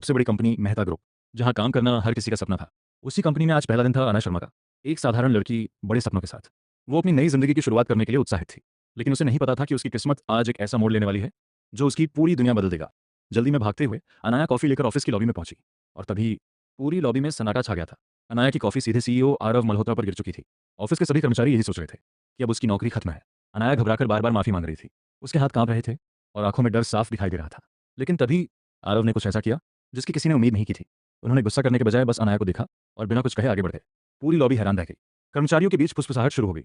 सबसे बड़ी company Mehta group, जहां काम करना हर किसी का सपना था। उसी कंपनी में आज पहला दिन था अना शर्मा का। एक साधारण लड़की बड़े सपनों के साथ। वो अपनी नई जिंदगी की शुरुआत करने के लिए उत्साहित थी, लेकिन उसे नहीं पता था कि उसकी किस्मत आज एक ऐसा मोड़ लेने वाली है जो उसकी पूरी दुनिया बदल देगा। जल्दी में भागते हुए अनाया कॉफी लेकर ऑफिस की लॉबी में पहुंची, और तभी पूरी लॉबी में सन्नाटा छा गया था। अनाया की कॉफी सीधे सीईओ आरव मल्होत्रा पर गिर चुकी थी। ऑफिस के सभी कर्मचारी यही सोच रहे थे कि अब उसकी नौकरी खत्म है। अनाया घबराकर बार बार माफी मांग रही थी। उसके हाथ कांप रहे थे और आंखों में डर साफ दिखाई दे रहा था। लेकिन तभी आरव ने कुछ ऐसा किया जिसकी किसी ने उम्मीद नहीं की थी। उन्होंने गुस्सा करने के बजाय बस अनाया को देखा और बिना कुछ कहे आगे बढ़ गए। पूरी लॉबी हैरान रह गई। कर्मचारियों के बीच फुसफुसाहट शुरू हो गई।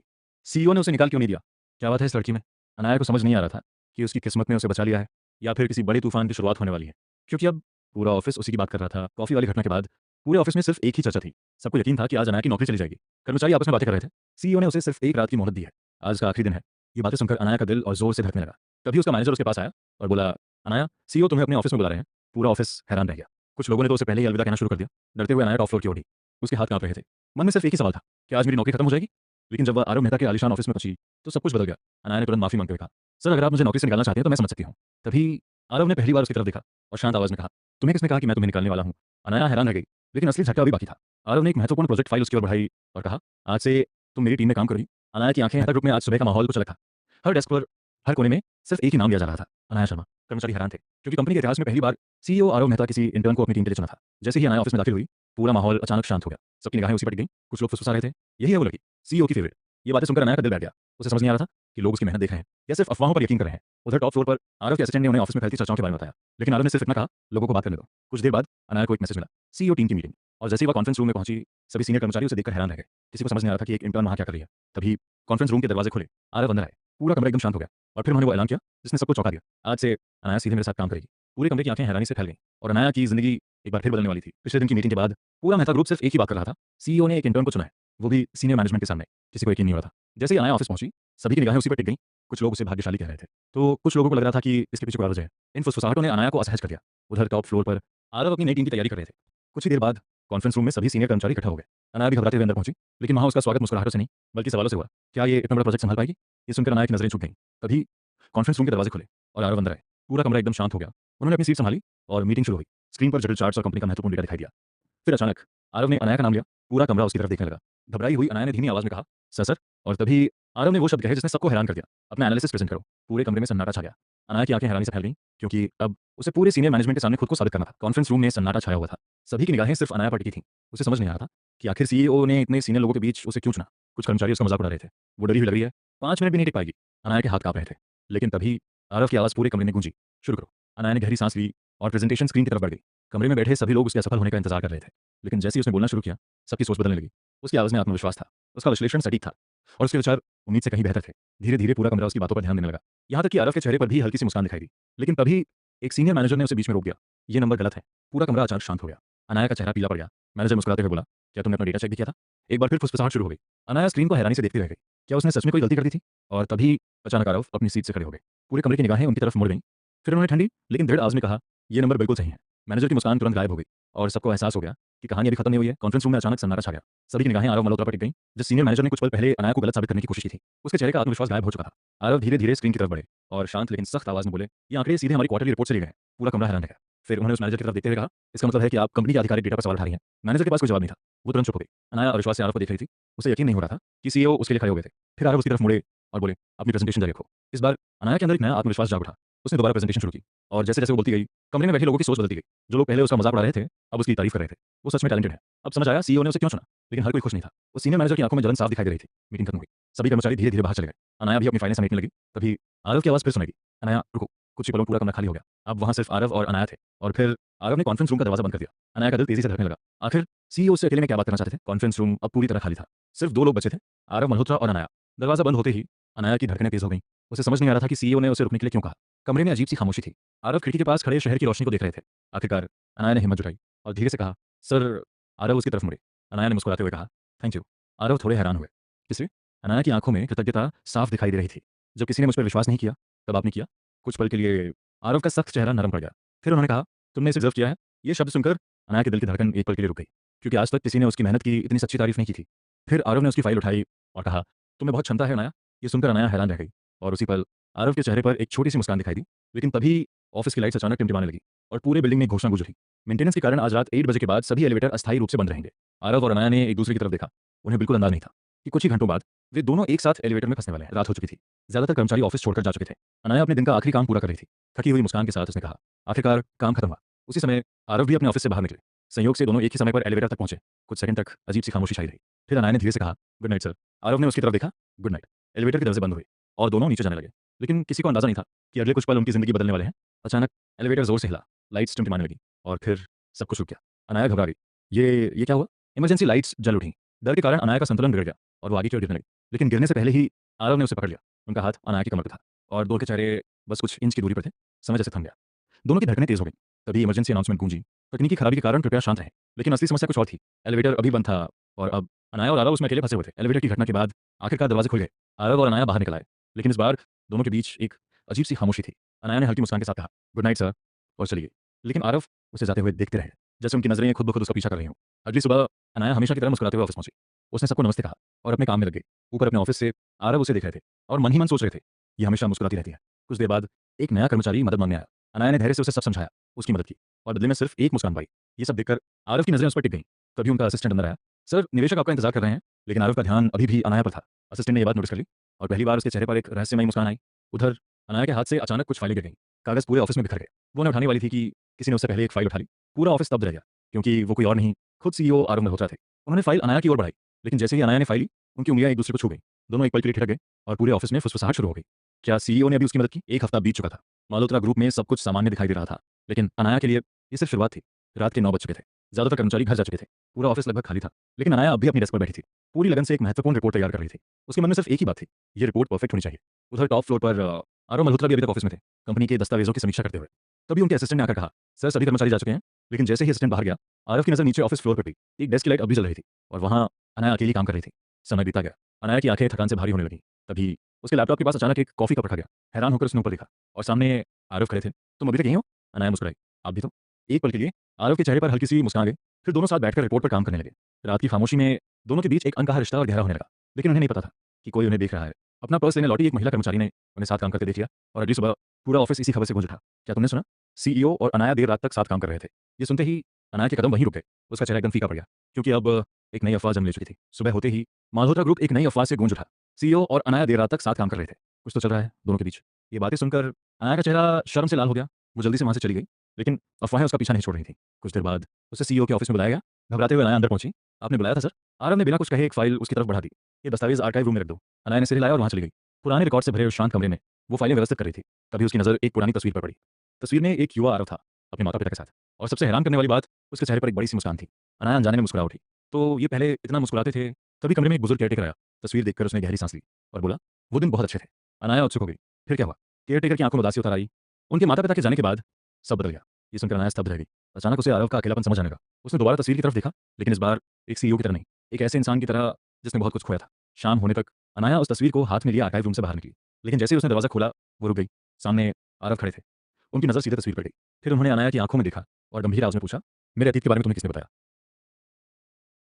सीईओ ने उसे निकाल क्यों नहीं दिया? क्या बात है इस लड़की में? अनाया को समझ नहीं आ रहा था कि उसकी किस्मत ने उसे बचा लिया है या फिर किसी बड़े तूफान की शुरुआत होने वाली है। क्योंकि अब पूरा ऑफिस उसी की बात कर रहा था। कॉफी वाली घटना के बाद पूरे ऑफिस में सिर्फ एक ही चर्चा थी। सबको यकीन था कि आज अनाया की नौकरी चली जाएगी। कर्मचारी आपस में बातें कर रहे थे। सीईओ ने उसे सिर्फ एक रात की मोहलत दी है। आज का आखिरी दिन है। ये बातें सुनकर अनाया का दिल और जोर से धड़कने लगा। तभी उसका मैनेजर उसके पास आया और बोला, अनाया, सीईओ तुम्हें अपने ऑफिस में बुला रहे हैं। पूरा ऑफिस हैरान रह गया। कुछ लोगों ने तो उसे पहले ही अलविदा कहना शुरू कर दिया। डरते हुए अनाया टॉप फ्लोर की ओर बढ़ी। उसके हाथ कांप रहे थे। मन में सिर्फ एक ही सवाल था कि आज मेरी नौकरी खत्म हो जाएगी। लेकिन जब वह आरव मेहता के आलीशान ऑफिस में पहुंची तो सब कुछ बदल गया। अनाया ने तुरंत माफी मांगते हुए कहा, सर, अगर आप मुझे नौकरी से निकालना चाहते हैं तो मैं समझ सकती हूँ। तभी आरव ने पहली बार उसकी तरफ देखा और शांत आवाज में कहा, तुम्हें किसने कहा कि मैं तुम्हें निकालने वाला हूँ? अनाया हैरान रह गई, लेकिन असली झटका अभी बाकी था। आरव ने एक महत्वपूर्ण प्रोजेक्ट फाइल उसकी ओर बढ़ाई और कहा, आज से तुम मेरी टीम में काम करोगी। अनाया की आंखें, ग्रुप में आज सुबह का माहौल कुछ अलग था। हर डेस्क पर, हर कोने में सिर्फ एक ही नाम लिया जा रहा था, अनाया शर्मा। कर्मचारी हैरान थे, क्योंकि कंपनी के इतिहास में पहली बार सीईओ आरव मेहता किसी इंटर्न को अपनी टीम के लिए चुना था। जैसे ही अनाया ऑफिस में दाखिल हुई, पूरा माहौल अचानक शांत हो गया। सबकी निगाहें उसी पर टिक गईं। कुछ लोग फुसफुसा रहे थे, यही है वो लड़की, सीईओ की फेवरेट। ये बातें सुनकर अनाया का दिल बैठ गया। उसे समझ नहीं आ रहा था कि लोग उसकी मेहनत देख रहे हैं या सिर्फ अफवाहों पर यकीन कर रहे हैं। उधर टॉप फ्लोर पर आरव के असिस्टेंट ने उन्हें ऑफिस में फैलती चर्चाओं के बारे में बताया, लेकिन आरव ने सिर्फ इतना कहा, लोगों को बात करने दो। कुछ देर बाद अनाया को एक मैसेज मिला, सीईओ टीम की मीटिंग। और जैसे ही वह कॉन्फ्रेंस रूम में पहुंची, सभी सीनियर कर्मचारी उसे देखकर हैरान रह गए। किसी को समझ नहीं आ रहा था कि एक इंटर्न वहां क्या कर रही है। तभी कॉन्फ्रेंस रूम के दरवाजे खुले, आरव अंदर आए। पूरा कमरा एकदम शांत हो गया और फिर उन्होंने वो ऐलान किया जिसने सबको चौंका दिया, आज से अनाया सीधे मेरे साथ काम करेगी। पूरे कमरे की आंखें हैरानी से फैल गईं और अनाया की जिंदगी एक बार फिर बदलने वाली थी। पिछले दिन की मीटिंग के बाद पूरा मेहता ग्रुप सिर्फ एक ही बात कर रहा था, सीईओ ने एक इंटर्न को चुना है, वो भी सीनियर मैनेजमेंट के सामने। किसी को यकीन नहीं हो रहा था। जैसे ही अनाया ऑफिस पहुंची, सभी की निगाहें उसी पर टिक गईं। कुछ लोग उसे भाग्यशाली कह रहे थे, तो कुछ लोगों को लग रहा था कि इसके पीछे कोई और वजह है। इन फुसफुसाहटों ने अनाया को असहज कर दिया। उधर टॉप फ्लोर पर आरव अपनी नई टीम की तैयारी कर रहे थे। कुछ ही देर बाद कॉन्फ्रेंस रूम में सभी सीनियर कर्मचारी इकट्ठा हो गए। अनाया भी घबराते हुए अंदर पहुंची, लेकिन वहां उसका स्वागत मुस्कुराहटों से नहीं बल्कि सवालों से हुआ। क्या ये इतना बड़ा प्रोजेक्ट संभाल पाएगी? ये सुनकर अनाया की नजरें झुक गईं। तभी कॉन्फ्रेंस रूम के दरवाजे खुले और आरव अंदर आए। पूरा कमरा एकदम शांत हो गया। उन्होंने अपनी सीट संभाली और मीटिंग शुरू हुई। स्क्रीन पर जटिल चार्ट्स और कंपनी का महत्वपूर्ण डेटा दिखाई दिया। फिर अचानक आरव ने अनाया का नाम लिया। पूरा कमरा उसकी तरफ देखने लगा। घबराई हुई अनाया ने धीमी आवाज में कहा, सर। और तभी आरव ने वो शब्द कहे जिसने सबको हैरान कर दिया, अपना एनालिसिस प्रेजेंट करो। पूरे कमरे में सन्नाटा छा गया। अनाया की आंखें हैरानी से फैल गईं, क्योंकि अब उसे पूरे सीनियर मैनेजमेंट के सामने खुद को साबित करना था। कॉन्फ्रेंस रूम में सन्नाटा छाया हुआ था। सभी की निगाहें सिर्फ अनाया पर टिकी थीं। उसे समझ नहीं आ रहा था कि आखिर सीईओ ने इतने सीनियर लोगों के बीच उसे क्यों चुना। कुछ कर्मचारी उसका मजाक उड़ा रहे थे, वो डरी हुई लग रही है, 5 मिनट भी नहीं टिक पाएगी। अनाया के हाथ कांप रहे थे, लेकिन तभी आरव की आवाज पूरे कमरे में गूंजी, शुरू करो। अनाया ने गहरी सांस ली और प्रेजेंटेशन स्क्रीन की तरफ बढ़ गई। कमरे में बैठे सभी लोग उसके असफल होने का इंतजार कर रहे थे, लेकिन जैसे ही उसने बोलना शुरू किया, सबकी सोच बदलने लगी। उसकी आवाज में आत्मविश्वास था, उसका विश्लेषण सटीक था और उसके विचार उम्मीद से कहीं बेहतर थे। धीरे धीरे पूरा कमरा उसकी बातों पर ध्यान देने लगा। यहाँ तक कि आरव के चेहरे पर भी हल्की सी मुस्कान दिखाई दी। लेकिन तभी एक सीनियर मैनेजर ने उसे बीच में रोक दिया। ये नंबर गलत है। पूरा कमरा अचानक शांत हो गया। अनाया का चेहरा पीला पड़ गया। मैनेजर मुस्कुराते हुए बोला, क्या तुमने अपना डेटा चेक भी किया था? एक बार फिर फुसफुसाहट शुरू हो गई। अनाया स्क्रीन को हैरानी से देखती रह गई। क्या उसने सच में कोई गलती कर दी थी? और तभी अचानक आरव अपनी सीट से खड़े हो गए। पूरे कमरे की निगाहें उनकी तरफ मुड़ गईं। फिर उन्होंने ठंडी लेकिन दृढ़ आवाज में कहा, ये नंबर बिल्कुल सही है। मैनेजर की मुस्कान तुरंत गायब हो गई और सबको एहसास हो गया कि कहानी अभी खत्म नहीं हुई है। कॉन्फ्रेंस रूम में अचानक सन्नाटा छा गया। सभी की निगाहें आरव मल्होत्रा पर टिक गईं। जिस सीनियर मैनेजर ने कुछ पल पहले अनाया को गलत साबित करने की कोशिश की थी, उसके चेहरे का आत्मविश्वास गायब हो चुका था। आरव धीरे धीरे स्क्रीन की तरफ बढ़े और शांत लेकिन सख्त आवाज में बोले, ये आंकड़े सीधे हमारी क्वार्टरली रिपोर्ट से लिए गए हैं। पूरा कमरा हैरान रह गया। फिर उन्होंने उस मैनेजर की तरफ देखते हुए कहा, इसका मतलब है कि आप कंपनी के आधिकारिक डेटा पर सवाल उठा रही हैं। मैनेजर के पास कोई जवाब नहीं था। वो तुरंत चुप हो गई। अनाया अविश्वास से आरव को देख रही थी। उसे यकीन नहीं हो रहा था कि सीईओ उसके लिए खड़े हो गए थे। फिर आरव उसकी तरफ मुड़े और बोले, अपनी प्रेजेंटेशन जारी रखो। इस बार अनाया के अंदर एक नया आत्मविश्वास जाग उठा। उसने दोबारा प्रेजेंटेशन शुरू की और जैसे जैसे वो बोलती गई, कमरे में बैठे लोगों की सोच बदलती गई। जो लोग पहले उसका मजाक उड़ा रहे थे, अब उसकी तारीफ कर रहे थे। वो सच में टैलेंटेड है। अब समझ आया सीईओ ने उसे क्यों चुना। लेकिन हर कोई खुश नहीं था। उस सीनियर मैनेजर की आंखों में जलन साफ दिखाई दे रही थी। मीटिंग खत्म हुई। सभी कर्मचारी धीरे धीरे बाहर चले गए। अनाया भी अपनी फाइलें समेटने लगी। तभी आरव की आवाज फिर सुनाई दी, अनाया रुको। कुछ ही पलों में पूरा कमरा खाली हो गया। अब वहां सिर्फ आरव और अनाया थे। और फिर आरव ने कॉन्फ्रेंस रूम का दरवाजा बंद कर दिया। अनाया का दिल तेजी से धड़कने लगा। आखिर सीईओ से अकेले में क्या बात करना चाहते थे? कॉन्फ्रेंस रूम अब पूरी तरह खाली था। सिर्फ 2 लोग बचे थे, आरव मल्होत्रा और अनाया। दरवाजा बंद होते ही अनाया की धड़कनें तेज हो गईं। उसे समझ नहीं आ रहा था कि सीईओ ने उसे रुकने के लिए क्यों कहा। कमरे में अजीब सी खामोशी थी। आरव खिड़की के पास खड़े शहर की रोशनी को देख रहे थे। आखिरकार अनाया ने हिम्मत जुटाई और धीरे से कहा, सर। आरव उसकी तरफ मुड़े। अनाया ने मुस्कुराते हुए कहा, थैंक यू। आरव थोड़े हैरान हुए। किससे? अनाया की आंखों में कृतज्ञता साफ दिखाई दे रही थी। जब किसी ने मुझ पर विश्वास नहीं किया, तब आपने किया। कुछ पल के लिए आरव का सख्त चेहरा नरम पड़ गया। फिर उन्होंने कहा, तुमने इसे डिजर्व किया है। ये शब्द सुनकर अनाया के दिल की धड़कन एक पल के लिए रुक गई, क्योंकि आज तक किसी ने उसकी मेहनत की इतनी सच्ची तारीफ नहीं की थी। फिर आरव ने उसकी फाइल उठाई और कहा, तुम्हें बहुत क्षमता है अनाया। ये सुनकर अनाया हैरान रह गई और उसी पल आरव के चेहरे पर एक छोटी सी मुस्कान दिखाई दी। लेकिन तभी ऑफिस की लाइट्स अचानक टिमटिमाने लगी और पूरे बिल्डिंग में एक घोषणा गूंज उठी। मेंटेनेंस के कारण आज रात 8 बजे के बाद सभी एलिवेटर अस्थायी रूप से बंद रहेंगे। आरव और अनाया ने एक दूसरे की तरफ देखा। उन्हें बिल्कुल अंदाज नहीं था कि कुछ ही घंटों बाद वे दोनों एक साथ एलिवेटर में फंसने वाले हैं। रात हो चुकी थी। ज्यादातर कर्मचारी ऑफिस छोड़कर जा चुके थे। अनाया अपने दिन का आखिरी काम पूरा कर रही थी। थकी हुई मुस्कान के साथ उसने कहा, आखिरकार काम खत्म हुआ। उसी समय आरव भी अपने ऑफिस से बाहर निकले। संयोग से दोनों एक ही समय पर एलिवेटर तक पहुंचे। कुछ सेकंड तक अजीब सी खामोशी छाई रही। फिर अनाया ने धीरे से कहा, गुड नाइट सर। आरव ने उसकी तरफ देखा, गुड नाइट। एलिवेटर के दरवाजे बंद हुए और दोनों नीचे जाने लगे। लेकिन किसी को अंदाजा नहीं था कि अगले कुछ पल उनकी जिंदगी बदलने वाले हैं। अचानक एलिवेटर जोर से हिला, लाइट्स टिमटिमाने लगी और फिर सब कुछ रुक गया। अनाया घबरा गई। ये क्या हुआ? इमरजेंसी लाइट्स जल उठी। डर के कारण अनाया का संतुलन बिगड़ गया और वो आगे की ओर गिरने लगी। लेकिन गिरने से पहले ही आरव ने उसे पकड़ लिया। उनका हाथ अनाया की कमर पर था और दोनों के चेहरे बस कुछ इंच की दूरी पर थे। समय जैसे थम गया। दोनों की धड़कनें तेज हो गई। तभी इमरजेंसी अनाउंसमेंट गूंजी, तकनीकी खराबी के कारण कृपया शांत रहें। लेकिन असली समस्या कुछ और थी। एलिवेटर अभी बंद था और अब अनाया और आरव उसमें अकेले फंसे हुए थे। एलिवेटर की घटना के बाद आखिरकार दरवाजे खुल गए। आरव और अनाया बाहर निकल आए। लेकिन इस बार दोनों के बीच एक अजीब सी खामोशी थी। अनाया ने हल्की मुस्कान के साथ कहा, गुड नाइट सर, और चली गई। लेकिन आरव उसे जाते हुए देखते रहे, जैसे उनकी नजरें खुद ब खुद उसका पीछा कर रही हों। अगली सुबह अनाया हमेशा की तरह मुस्कुराते हुए ऑफिस पहुंची। उसने सबको नमस्ते कहा और अपने काम में लग गई। ऊपर अपने ऑफिस से आरव उसे देख रहे थे और मन ही मन सोच रहे थे, ये हमेशा मुस्कुराती रहती है। कुछ देर बाद एक नया कर्मचारी मदद मांगने आया। अनाया ने धैर्य से उसे सब समझाया, उसकी मदद की और बदले में सिर्फ एक मुस्कान पाई। ये सब देखकर आरव की नजरें उस पर टिक गईं। तभी उनका असिस्टेंट अंदर आया। सर, निवेशक आपका इंतजार कर रहे हैं। लेकिन आरव का ध्यान अभी भी अनाया पर था। असिस्टेंट ने यह बात नोटिस कर ली और पहली बार उसके चेहरे पर एक रहस्यमयी मुस्कान आई। उधर अनाया के हाथ से अचानक कुछ फाइलें गिर गईं। कागज पूरे ऑफिस में बिखर गए। वो उन्हें उठाने वाली थी कि किसी ने उससे पहले एक फाइल उठा ली। पूरा ऑफिस स्तब्ध रह गया, क्योंकि वो कोई और नहीं, खुद सीईओ आरव मल्होत्रा थे। उन्होंने फाइल अनाया की ओर बढ़ाई, लेकिन जैसे ही अनाया ने फाइल ली, उनकी उंगलियां एक दूसरे को छू गईं। दोनों एक पल के लिए ठिठक गए और पूरे ऑफिस में फुसफुसाहट शुरू हो गई। क्या सीईओ ने अभी उसकी मदद की? एक हफ्ता बीत चुका था। मल्होत्रा ग्रुप में सब कुछ सामान्य दिखाई दे रहा था, लेकिन अनाया के लिए ये सिर्फ शुरुआत थी। रात के 9 बज चुके थे। ज्यादातर कर्मचारी घर जा चुके थे। पूरा ऑफिस लगभग खाली था। लेकिन अनाया अब भी अपनी डेस्क पर बैठी थी, पूरी लगन से एक महत्वपूर्ण रिपोर्ट तैयार कर रही थी। उसके मन में सिर्फ एक ही बात थी, ये रिपोर्ट परफेक्ट होनी चाहिए। उधर टॉप फ्लोर पर आरव मल्होत्रा भी अभी तक ऑफिस में थे, कंपनी के दस्तावेजों की समीक्षा करते हुए। तभी उनके असिस्टेंट ने आकर कहा, सर, सभी कर्मचारी जा चुके हैं। लेकिन जैसे ही असिस्टेंट बाहर गया, आरव की नजर नीचे ऑफिस फ्लोर पर गई। एक डेस्क की लाइट अभी जल रही थी और वहां अनाया अकेली काम कर रही थी। समय बीता गया। अनाया की आंखें थकान से भारी होने लगी। तभी उसके लैपटॉप के पास अचानक एक कॉफी कप रखा गया। हैरान होकर उसने ऊपर देखा और सामने आरव खड़े थे। तुम अभी तक यहीं हो? अनाया मुस्कुराई, आप भी तो। एक पल के लिए आरव के चेहरे पर हल्की सी मुस्कान आ गई। फिर दोनों साथ बैठकर रिपोर्ट पर काम करने लगे। रात की खामोशी में दोनों के बीच एक अनकहा रिश्ता और गहरा होने लगा। लेकिन उन्हें नहीं पता था कि कोई उन्हें देख रहा है। अपना पर्स लेने लौटी एक महिला कर्मचारी ने उन्हें साथ काम करते देख लिया और अगली सुबह पूरा ऑफिस इसी खबर से गूंज उठा। क्या तुमने सुना? सीईओ और अनाया देर रात तक साथ काम कर रहे थे। ये सुनते ही अनाया के कदम वहीं रुक गए। उसका चेहरा एकदम फीका पड़ गया, क्योंकि अब एक नई अफवाह जन्म ले चुकी थी। सुबह होते ही माल्होत्रा ग्रुप एक नई अफवाह से गूंज उठा। सीईओ और अनाया देर रात तक साथ काम कर रहे थे। कुछ तो चल रहा है दोनों के बीच। ये बातें सुनकर अनाया का चेहरा शर्म से लाल हो गया। वो जल्दी से वहां से चली गई, लेकिन अफवाहें उसका पीछा नहीं छोड़ रही थी। कुछ देर बाद उसे सीईओ के ऑफिस में बुलाया गया। घबराते हुए अनाया अंदर पहुंची। आपने बुलाया था सर? आरव ने बिना कुछ कहे एक फाइल उसकी तरफ बढ़ा दी। ये दस्तावेज आर्काइव रूम में रख दो। अनाया ने सिर हिलाया और वहां चली गई। पुराने रिकॉर्ड से भरे उस शांत कमरे में वो फाइलें व्यवस्थित कर रही थी। तभी उसकी नजर एक पुरानी तस्वीर पर पड़ी। तस्वीर में एक युवा आरव था, अपने माता पिता के साथ। और सबसे हैरान करने वाली बात, उसके चेहरे पर एक बड़ी सी मुस्कान थी। अनाया अनजाने में मुस्कुरा उठी। तो ये पहले इतना मुस्कुराते थे। तभी कमरे में एक बुजुर्ग केयरटेकर आया। तस्वीर देखकर उसने गहरी सांस ली और बोला, वो दिन बहुत अच्छे थे। अनाया उत्सुक हो गई। फिर क्या हुआ? केयरटेकर की आंखों में उदासी उतर आई। उनके माता पिता के जाने के बाद सब बदल गया। ये सुनकर अनाया स्तब्ध रह गई। अचानक उसे आरव का अकेलापन समझ आने लगा। उसने दोबारा तस्वीर की तरफ देखा, लेकिन इस बार एक सीईओ की तरह नहीं, एक ऐसे इंसान की तरह जिसने बहुत कुछ खोया था। शाम होने तक अनाया उस तस्वीर को हाथ में लिए आर्काइव रूम से बाहर निकली। लेकिन जैसे ही उसने दरवाजा खोला, वो रुक गई। सामने आरव खड़े थे। उनकी नजर सीधे तस्वीर पर गई। फिर उन्होंने अनाया की आंखों में देखा और गंभीर आवाज में पूछा, मेरे अतीत के बारे में तुम्हें किसने बताया?